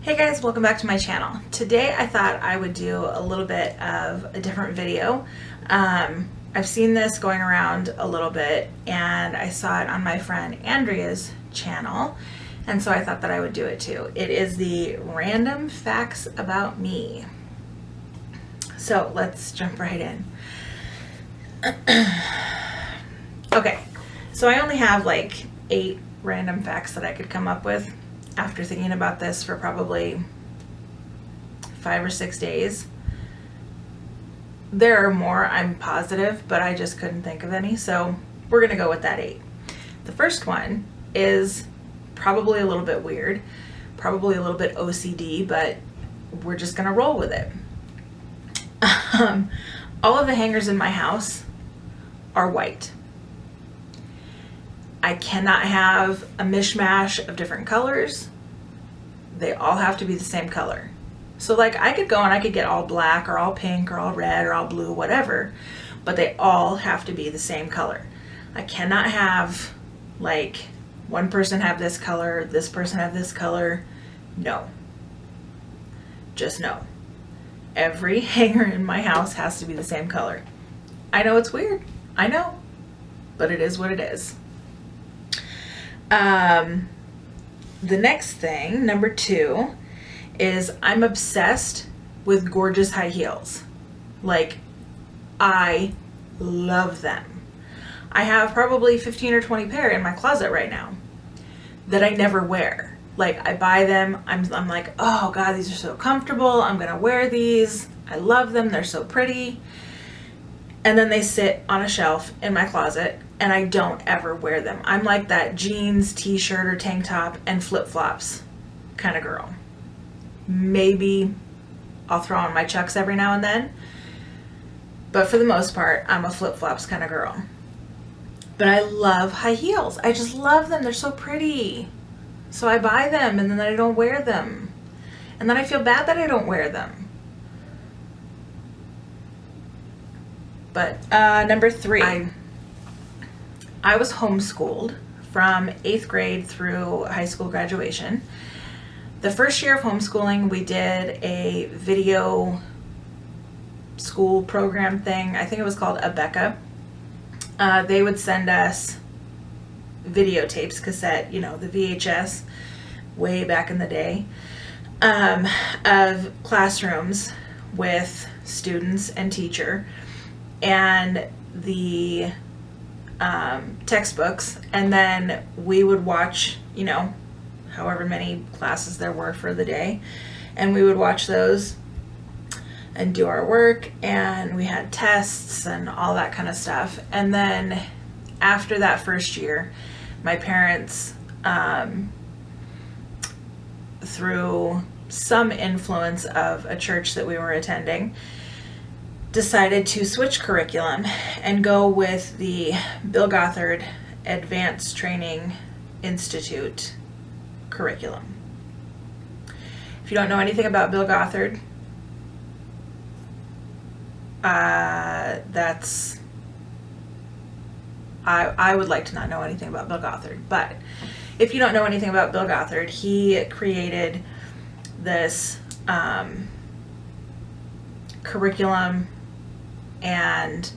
Hey guys, welcome back to my channel. Today I thought I would do a little bit of a different video. I've seen this going around a little bit and I saw it on my friend Andrea's channel, and so I thought that I would do it too. It is the random facts about me. So let's jump right in. Okay, so I only have like 8 random facts that I could come up with after thinking about this for probably 5 or 6 days. There are more, I'm positive, but I just couldn't think of any, so we're gonna go with that 8. The first one is probably a little bit weird, probably a little bit OCD, but we're just gonna roll with it. All of the hangers in my house are white. I cannot have a mishmash of different colors. They all have to be the same color. So like I could go and I could get all black or all pink or all red or all blue, whatever, but they all have to be the same color. I cannot have like one person have this color, this person have this color. No. Just no. Every hanger in my house has to be the same color. I know it's weird. I know. But it is what it is. The next thing, number 2, is I'm obsessed with gorgeous high heels. Like, I love them. I have probably 15 or 20 pair in my closet right now that I never wear. Like, I buy them, I'm like, oh God, these are so comfortable. I'm gonna wear these. I love them. They're so pretty. And then they sit on a shelf in my closet and I don't ever wear them. I'm like that jeans, t-shirt, or tank top and flip-flops kind of girl. Maybe I'll throw on my Chucks every now and then, but for the most part, I'm a flip-flops kind of girl. But I love high heels. I just love them. They're so pretty. So I buy them and then I don't wear them. And then I feel bad that I don't wear them. But number 3, I was homeschooled from 8th grade through high school graduation. The first year of homeschooling, we did a video school program thing. I think it was called Abeka. They would send us videotapes, cassette, the VHS, way back in the day, of classrooms with students and teacher, and the textbooks, and then we would watch, however many classes there were for the day, and we would watch those and do our work, and we had tests and all that kind of stuff. And then after that first year, my parents, through some influence of a church that we were attending, decided to switch curriculum and go with the Bill Gothard Advanced Training Institute curriculum. If you don't know anything about Bill Gothard, I would like to not know anything about Bill Gothard, but if you don't know anything about Bill Gothard, he created this curriculum and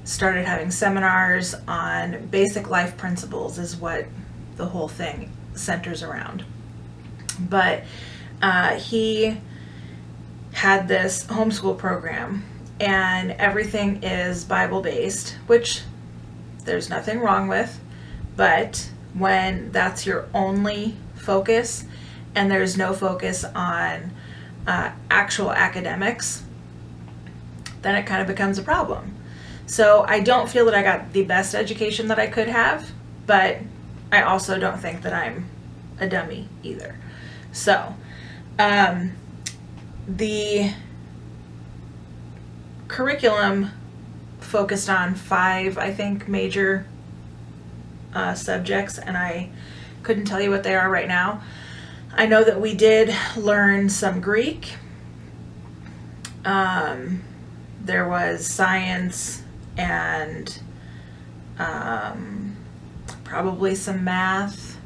started having seminars on basic life principles, is what the whole thing centers around. But he had this homeschool program, and everything is Bible-based, which there's nothing wrong with, but when that's your only focus and there's no focus on actual academics, then it kind of becomes a problem. So I don't feel that I got the best education that I could have, but I also don't think that I'm a dummy either. So the curriculum focused on 5, I think, major subjects, and I couldn't tell you what they are right now. I know that we did learn some Greek. There was science and probably some math,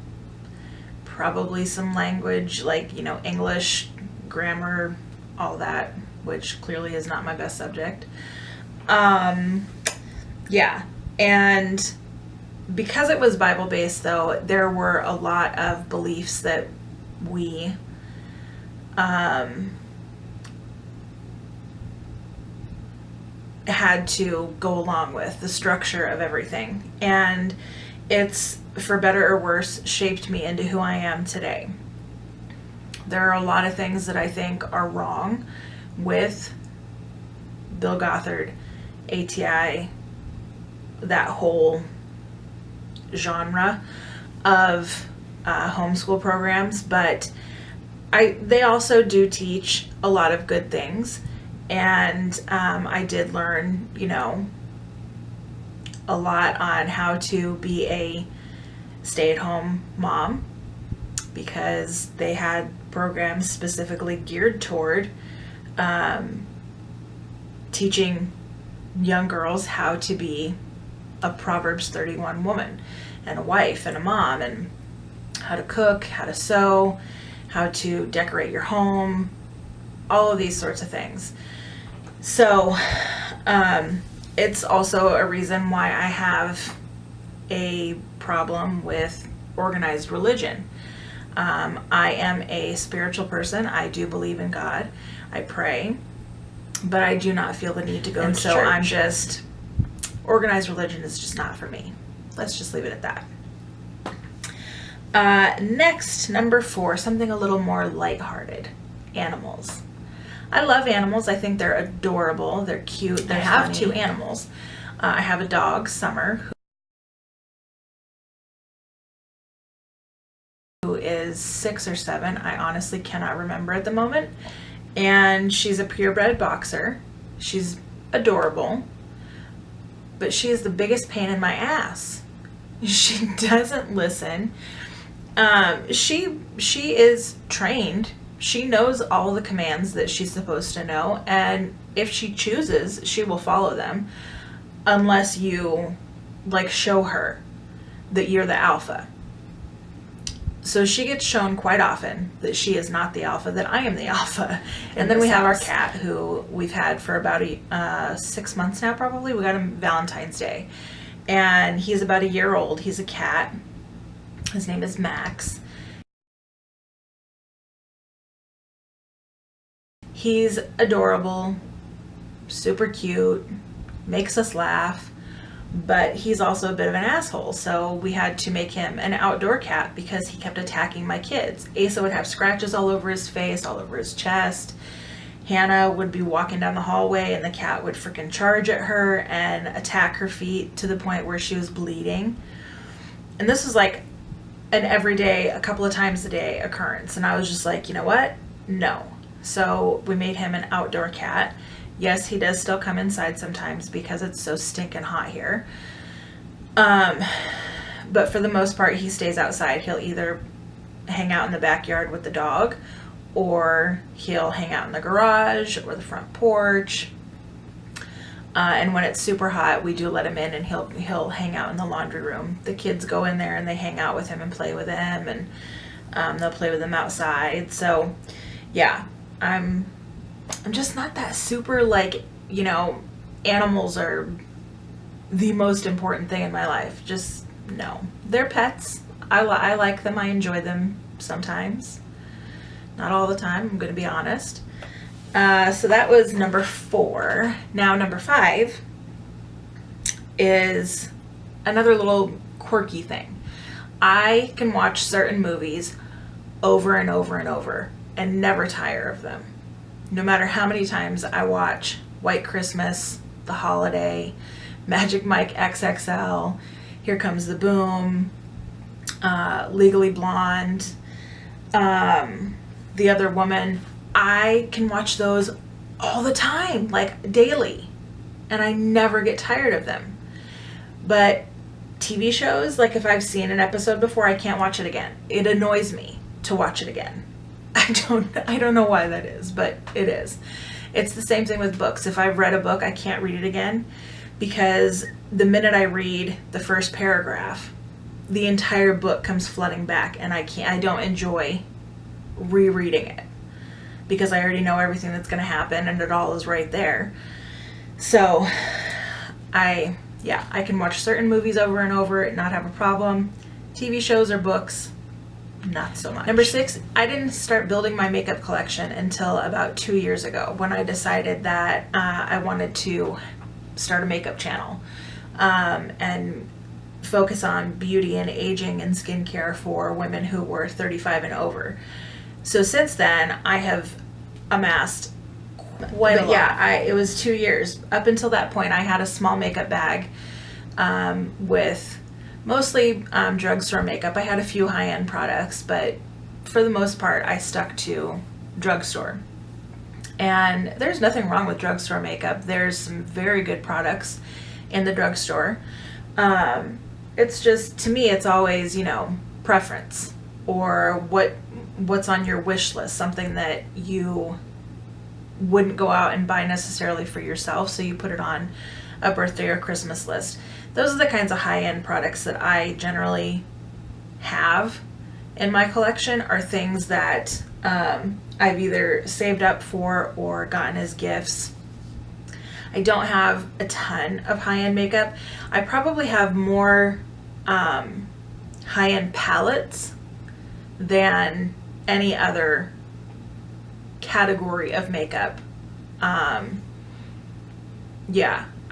probably some language like, English, grammar, all that, which clearly is not my best subject. Yeah. And because it was Bible-based, though, there were a lot of beliefs that we had to go along with, the structure of everything. And it's, for better or worse, shaped me into who I am today. There are a lot of things that I think are wrong with Bill Gothard, ATI, that whole genre of homeschool programs, but they also do teach a lot of good things, and I did learn, a lot on how to be a stay-at-home mom, because they had programs specifically geared toward teaching young girls how to be a Proverbs 31 woman and a wife and a mom, and how to cook, how to sew, how to decorate your home, all of these sorts of things. So it's also a reason why I have a problem with organized religion. I am a spiritual person. I do believe in God. I pray, but I do not feel the need to go. And so church. Organized religion is just not for me. Let's just leave it at that. Next, number 4, something a little more lighthearted. Animals. I love animals. I think they're adorable. They're cute. I have 2 animals. I have a dog, Summer, who is 6 or 7. I honestly cannot remember at the moment. And she's a purebred boxer. She's adorable, but she is the biggest pain in my ass. She doesn't listen. She is trained. She knows all the commands that she's supposed to know, and if she chooses, she will follow them, unless you show her that you're the alpha. So she gets shown quite often that she is not the alpha, that I am the alpha. And then we have our cat, who we've had for about 6 months now, probably. We got him Valentine's Day. And he's about a year old. He's a cat. His name is Max. He's adorable, super cute, makes us laugh. But he's also a bit of an asshole, so we had to make him an outdoor cat because he kept attacking my kids. Asa would have scratches all over his face, all over his chest. Hannah would be walking down the hallway and the cat would freaking charge at her and attack her feet to the point where she was bleeding. And this was like an everyday, a couple of times a day occurrence. And I was just like, you know what? No. So we made him an outdoor cat. Yes, he does still come inside sometimes because it's so stinking hot here. But for the most part, he stays outside. He'll either hang out in the backyard with the dog, or he'll hang out in the garage or the front porch. And when it's super hot, we do let him in, and he'll hang out in the laundry room. The kids go in there and they hang out with him and play with him, and they'll play with him outside. So, yeah, I'm just not that super, animals are the most important thing in my life. Just, no. They're pets. I like them. I enjoy them sometimes. Not all the time, I'm going to be honest. So that was number 4. Now number 5 is another little quirky thing. I can watch certain movies over and over and over and never tire of them. No matter how many times I watch White Christmas, The Holiday, Magic Mike XXL, Here Comes the Boom, Legally Blonde, The Other Woman, I can watch those all the time, daily, and I never get tired of them. But TV shows, if I've seen an episode before, I can't watch it again. It annoys me to watch it again. I don't know why that is, but it is. It's the same thing with books. If I've read a book, I can't read it again, because the minute I read the first paragraph, the entire book comes flooding back, and I don't enjoy rereading it because I already know everything that's going to happen and it all is right there. So I can watch certain movies over and over and not have a problem. TV shows or books, not so much. Number 6, I didn't start building my makeup collection until about 2 years ago when I decided that I wanted to start a makeup channel and focus on beauty and aging and skincare for women who were 35 and over. So since then, I have amassed quite a lot. Yeah, it was 2 years. Up until that point, I had a small makeup bag with mostly drugstore makeup. I had a few high-end products, but for the most part, I stuck to drugstore. And there's nothing wrong with drugstore makeup. There's some very good products in the drugstore. It's just, to me, it's always, preference or what's on your wish list, something that you wouldn't go out and buy necessarily for yourself, so you put it on a birthday or Christmas list. Those are the kinds of high-end products that I generally have in my collection, are things that I've either saved up for or gotten as gifts. I don't have a ton of high-end makeup. I probably have more high-end palettes than any other category of makeup. I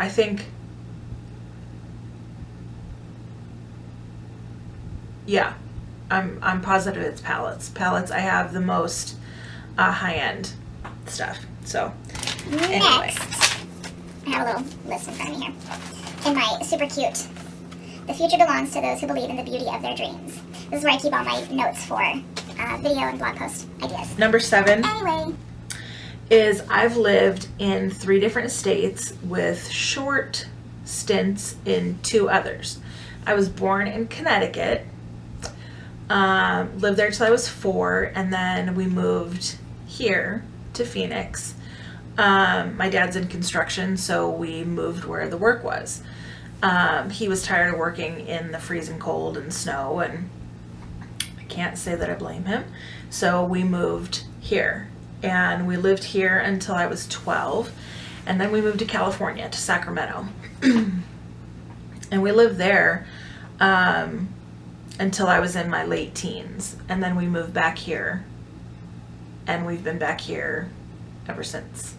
think, I'm positive it's palettes. Palettes, I have the most high-end stuff. So, anyway. Next, I have a little list in front of me here. In my super cute, the future belongs to those who believe in the beauty of their dreams. This is where I keep all my notes for video and blog post ideas. Number 7. Anyway. Is I've lived in 3 different states with short stints in 2 others. I was born in Connecticut, lived there till I was 4, and then we moved here to Phoenix. My dad's in construction, so we moved where the work was. He was tired of working in the freezing cold and snow, and I can't say that I blame him. So we moved here, and we lived here until I was 12, and then we moved to California, to Sacramento. And we lived there until I was in my late teens, and then we moved back here, and we've been back here ever since.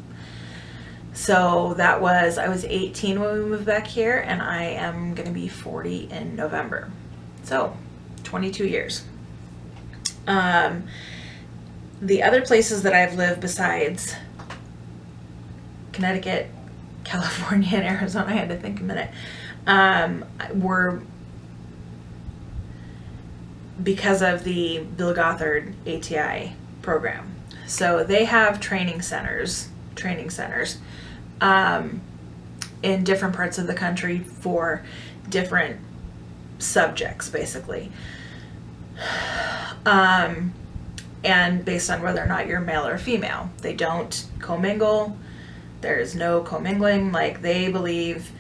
So I was 18 when we moved back here, and I am going to be 40 in November. So 22 years. The other places that I've lived besides Connecticut, California, and Arizona, I had to think a minute, were because of the Bill Gothard ATI program. So they have training centers in different parts of the country for different subjects, basically. And based on whether or not you're male or female. They don't commingle. There's no commingling. Like, they believe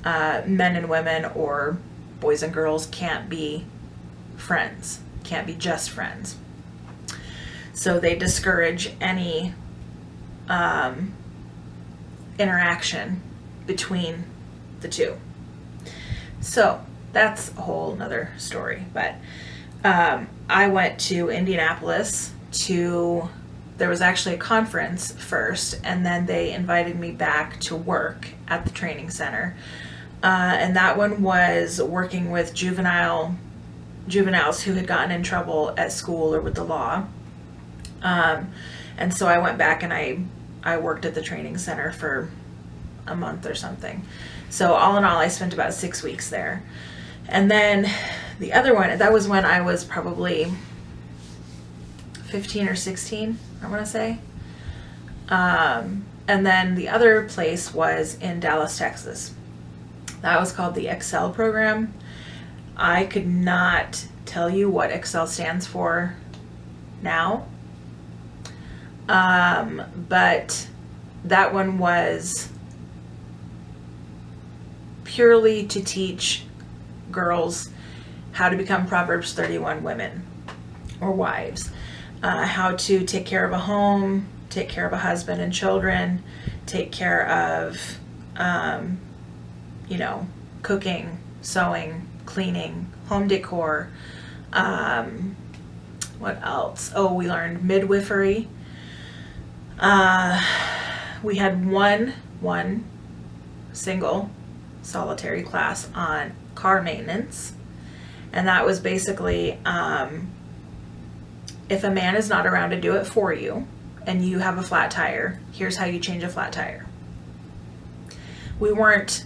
men and women or boys and girls can't be friends, can't be just friends. So they discourage any interaction between the two. So that's a whole nother story. But I went to Indianapolis there was actually a conference first, and then they invited me back to work at the training center. And that one was working with juveniles who had gotten in trouble at school or with the law. And so I went back and I worked at the training center for a month or something. So all in all, I spent about 6 weeks there. And then the other one, that was when I was probably 15 or 16, I want to say. And then the other place was in Dallas, Texas. That was called the Excel program. I could not tell you what Excel stands for now. But that one was purely to teach girls how to become Proverbs 31 women or wives, how to take care of a home, take care of a husband and children, take care of, cooking, sewing, cleaning, home decor. What else? Oh, we learned midwifery. We had one single solitary class on car maintenance. And that was basically, if a man is not around to do it for you and you have a flat tire, here's how you change a flat tire. We weren't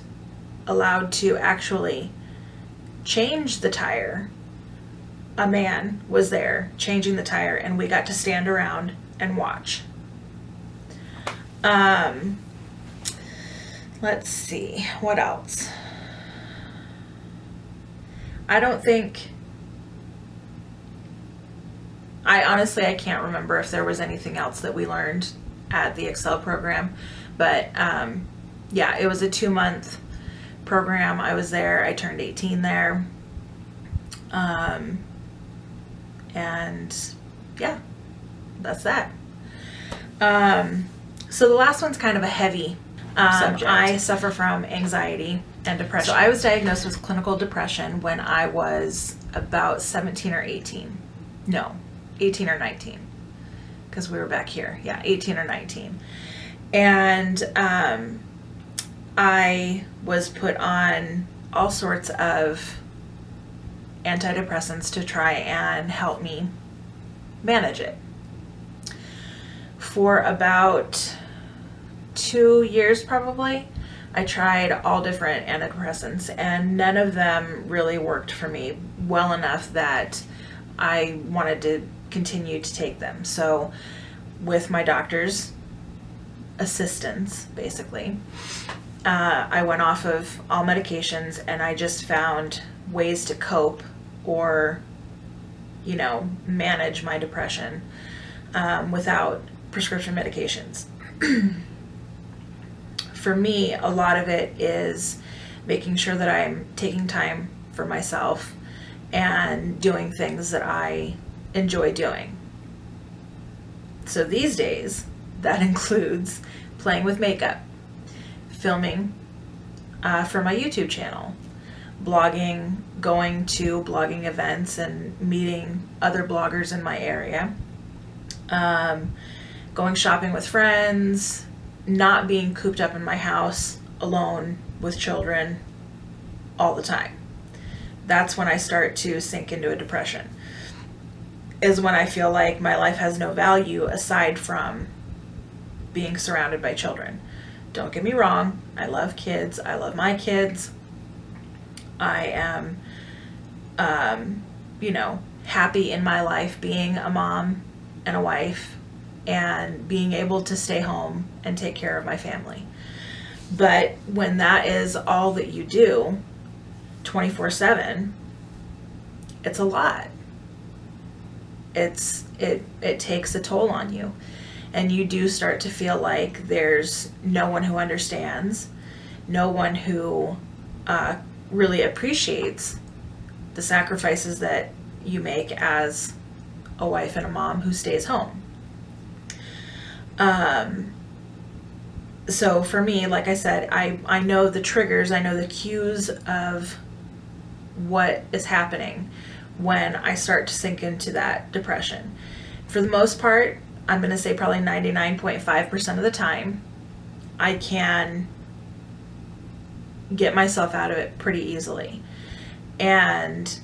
allowed to actually change the tire. A man was there changing the tire, and we got to stand around and watch. Let's see, what else? I honestly can't remember if there was anything else that we learned at the Excel program, but it was a 2-month program. I was there. I turned 18 there. And yeah, that's that. So the last one's kind of a heavy subject. I suffer from anxiety and depression. So I was diagnosed with clinical depression when I was about 17 or 18. No, 18 or 19. Because we were back here. Yeah, 18 or 19. And I was put on all sorts of antidepressants to try and help me manage it. For about 2 years probably, I tried all different antidepressants, and none of them really worked for me well enough that I wanted to continue to take them. So with my doctor's assistance, basically, I went off of all medications, and I just found ways to cope or, manage my depression without prescription medications. For me, a lot of it is making sure that I'm taking time for myself and doing things that I enjoy doing. So these days, that includes playing with makeup, filming for my YouTube channel, blogging, going to blogging events and meeting other bloggers in my area, going shopping with friends, not being cooped up in my house alone with children all the time. That's when I start to sink into a depression, is when I feel like my life has no value aside from being surrounded by children. Don't get me wrong, I love kids, I love my kids. I am, happy in my life being a mom and a wife and being able to stay home and take care of my family. But when that is all that you do 24/7, it's a lot. It takes a toll on you, and you do start to feel like there's no one who understands, no one who really appreciates the sacrifices that you make as a wife and a mom who stays home. So for me, like I said, I know the triggers, I know the cues of what is happening when I start to sink into that depression. For the most part, I'm going to say probably 99.5% of the time, I can get myself out of it pretty easily. And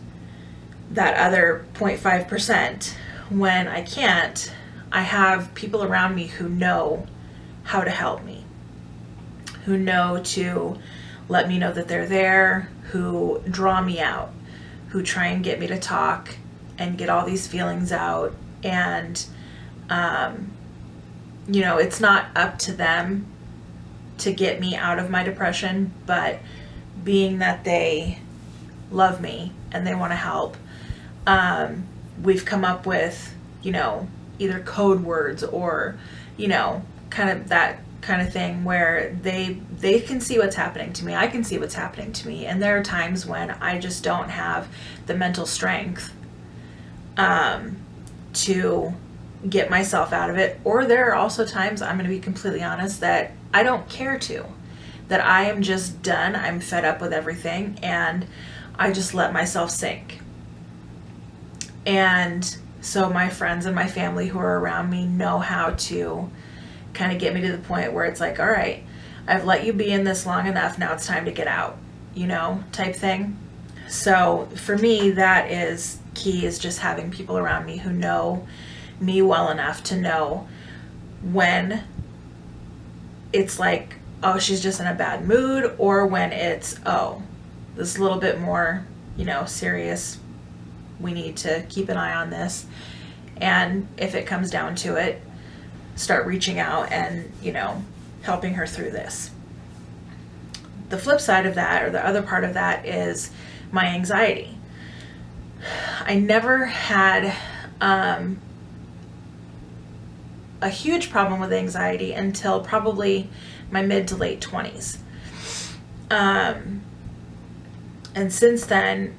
that other 0.5%, when I can't, I have people around me who know how to help me, who know to let me know that they're there, who draw me out, who try and get me to talk and get all these feelings out. And, it's not up to them to get me out of my depression, but being that they love me and they want to help, we've come up with, either code words or, kind of that kind of thing where they can see what's happening to me. I can see what's happening to me. And there are times when I just don't have the mental strength to get myself out of it. Or there are also times, I'm going to be completely honest, that I don't care to. That I am just done. I'm fed up with everything. And I just let myself sink. And so my friends and my family who are around me know how to kind of get me to the point where it's like, all right, I've let you be in this long enough. Now it's time to get out, type thing. So for me, that is key, is just having people around me who know me well enough to know when it's like, oh, she's just in a bad mood, or when it's, oh, this is a little bit more, serious. We need to keep an eye on this. And if it comes down to it, start reaching out and, helping her through this. The flip side of that, or the other part of that, is my anxiety. I never had a huge problem with anxiety until probably my mid to late 20s. And since then,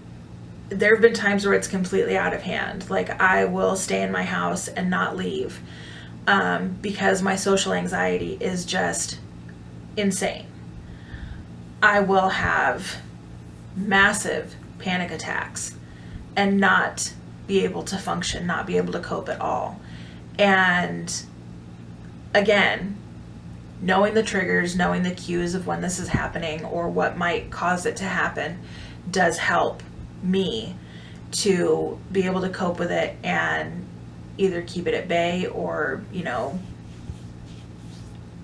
there have been times where it's completely out of hand. Like, I will stay in my house and not leave because my social anxiety is just insane. I will have massive panic attacks and not be able to function, not be able to cope at all. And again, knowing the triggers, knowing the cues of when this is happening or what might cause it to happen does help me to be able to cope with it and either keep it at bay or,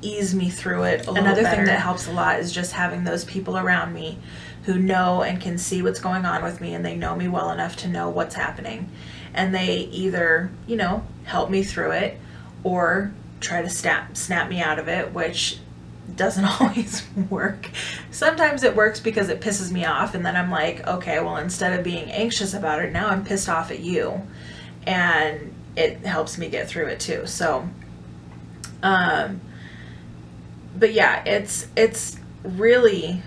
ease me through it a little better. Another thing that helps a lot is just having those people around me who know and can see what's going on with me, and they know me well enough to know what's happening. And they either, help me through it or try to snap me out of it, which doesn't always work. Sometimes it works because it pisses me off, and then I'm like, okay, well, instead of being anxious about it, now I'm pissed off at you, and it helps me get through it too. So, but yeah, it's really,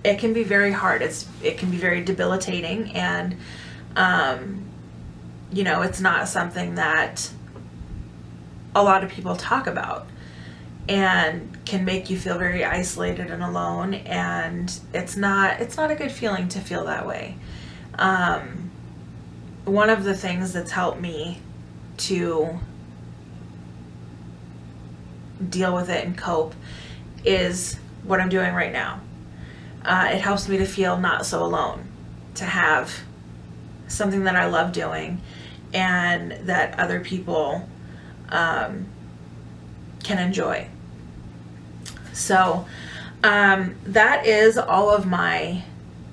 it can be very hard. It can be very debilitating, and it's not something that a lot of people talk about, and can make you feel very isolated and alone, and it's not a good feeling to feel that way. One of the things that's helped me to deal with it and cope is what I'm doing right now. It helps me to feel not so alone, to have something that I love doing and that other people can enjoy. So that is all of my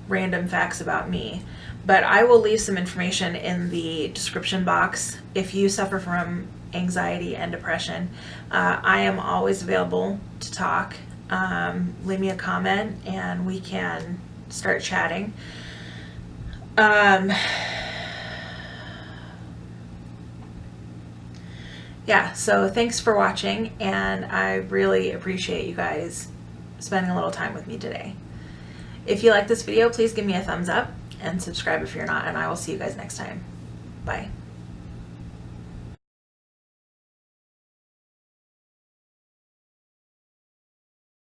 random facts about me, but I will leave some information in the description box. If you suffer from anxiety and depression, I am always available to talk. Leave me a comment and we can start chatting. Yeah, so thanks for watching, and I really appreciate you guys spending a little time with me today. If you like this video, please give me a thumbs up and subscribe if you're not, and I will see you guys next time. Bye.